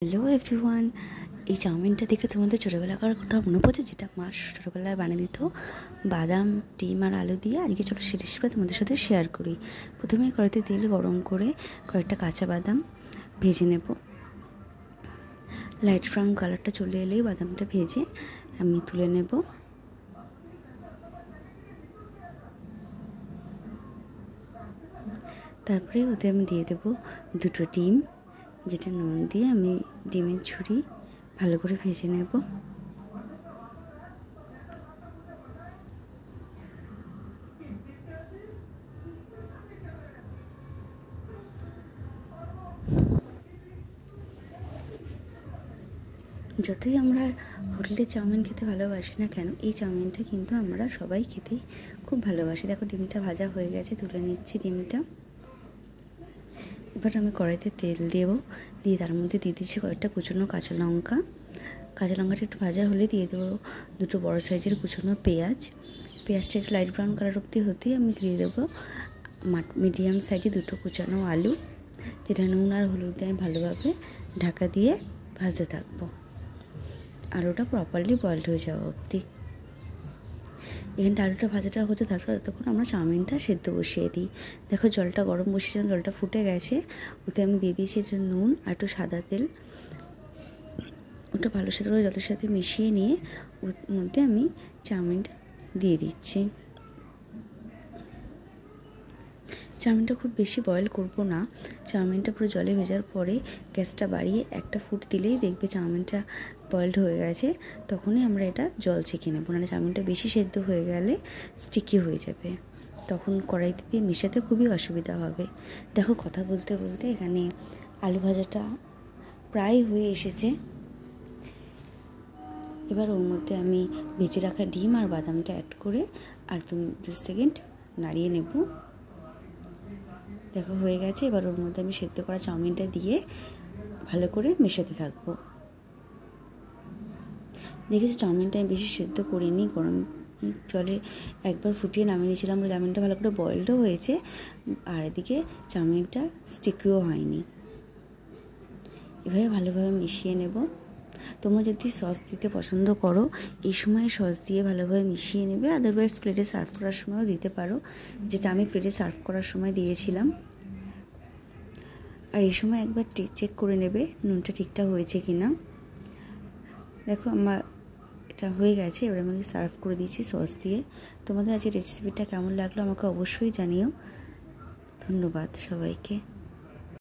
Hello everyone, এই চাউমিনটা দেখে তোমাদের ছোটোবেলাকার কথা মনে পড়ছে, যেটা মা ছোটোবেলায় বানিয়ে দিত বাদাম, ডিম আর আলু দিয়ে। আজকে চলো সে রেসিপিটা তোমাদের সাথে শেয়ার করি। প্রথমে কড়াইতে তেল গরম করে কয়েকটা কাঁচা বাদাম ভেজে নেব। লাইট ব্রাউন কালারটা চলে এলেই বাদামটা ভেজে আমি তুলে নেব। তারপরে ওতে আমি দিয়ে দেবো দুটো ডিম, যেটা নুন দিয়ে আমি ডিমের ঝুড়ি ভালো করে ভেজে নেব। যতই আমরা হোটেলে চাউমিন খেতে ভালোবাসি না কেন, এই চাউমিনটা কিন্তু আমরা সবাই খেতে খুব ভালোবাসি। দেখো ডিমটা ভাজা হয়ে গেছে, তুলে নিচ্ছি ডিমটা। এবার আমি কড়াইতে তেল দেবো, দিয়ে তার মধ্যে দিয়ে দিচ্ছি কয়েকটা কুচনো কাঁচা লঙ্কা। কাঁচা লঙ্কাটা একটু ভাজা হলে দিয়ে দেবো দুটো বড় সাইজের কুচনো পেঁয়াজ। পেঁয়াজটা একটু লাইট ব্রাউন কালার অবধি হতেই আমি দিয়ে দেবো মিডিয়াম সাইজে দুটো কুচানো আলু, যেটা নুন আর হলুদ দিয়ে আমি ভালোভাবে ঢাকা দিয়ে ভাজতে থাকবো আলুটা প্রপারলি বয়েলড হয়ে যাওয়া অবধি। এখানটা আলুটা ভাজাটা হতে থাকলে ততক্ষণ আমরা চাউমিনটা সেদ্ধ বসিয়ে দিই। দেখো জলটা গরম বসিয়েছিলাম, জলটা ফুটে গেছে। ওতে আমি দিয়ে দিয়েছি একটু নুন আর একটু সাদা তেল। ওটা ভালো সাথে করে জলের সাথে মিশিয়ে নিয়ে ওর মধ্যে আমি চাউমিনটা দিয়ে দিচ্ছি। চাউমিনটা খুব বেশি বয়েল করবো না। চাউমিনটা পুরো জলে ভেজার পরে গ্যাসটা বাড়িয়ে একটা ফুট দিলেই দেখবে চাউমিনটা বয়েলড হয়ে গেছে। তখনই আমরা এটা জল ছেঁকে নেবো, নাহলে চাউমিনটা বেশি সেদ্ধ হয়ে গেলে স্টিকি হয়ে যাবে, তখন কড়াইতে দিয়ে মেশাতে খুবই অসুবিধা হবে। দেখো কথা বলতে বলতে এখানে আলু ভাজাটা প্রায় হয়ে এসেছে। এবার ওর মধ্যে আমি ভেজে রাখা ডিম আর বাদামটা অ্যাড করে আর 2 সেকেন্ড নাড়িয়ে নেব। দেখো হয়ে গেছে। এবার ওর মধ্যে আমি সেদ্ধ করা চাউমিনটা দিয়ে ভালো করে মেশাতে থাকবো। দেখেছি চাউমিনটা আমি বেশি সেদ্ধ করিনি, গরম জলে একবার ফুটিয়ে নামিয়ে নিয়েছিলাম। চাউমিনটা ভালো করে বয়েলডও হয়েছে আর এদিকে চাউমিনটা স্টিকিও হয়নি। এভাবে ভালোভাবে মিশিয়ে নেব। তোমরা যদি সস দিতে পছন্দ করো এই সময় সস দিয়ে ভালোভাবে মিশিয়ে নেবে, আদারওয়াইজ প্লেটে সার্ভ করার সময়ও দিতে পারো, যেটা আমি প্লেটে সার্ভ করার সময় দিয়েছিলাম। আর এই সময় একবার চেক করে নেবে নুনটা ঠিকঠাক হয়েছে কি না। দেখো আমার এটা হয়ে গেছে। এবার আমি সার্ভ করে দিয়েছি সস দিয়ে। তোমাদের আজকে রেসিপিটা কেমন লাগলো আমাকে অবশ্যই জানিও। ধন্যবাদ সবাইকে।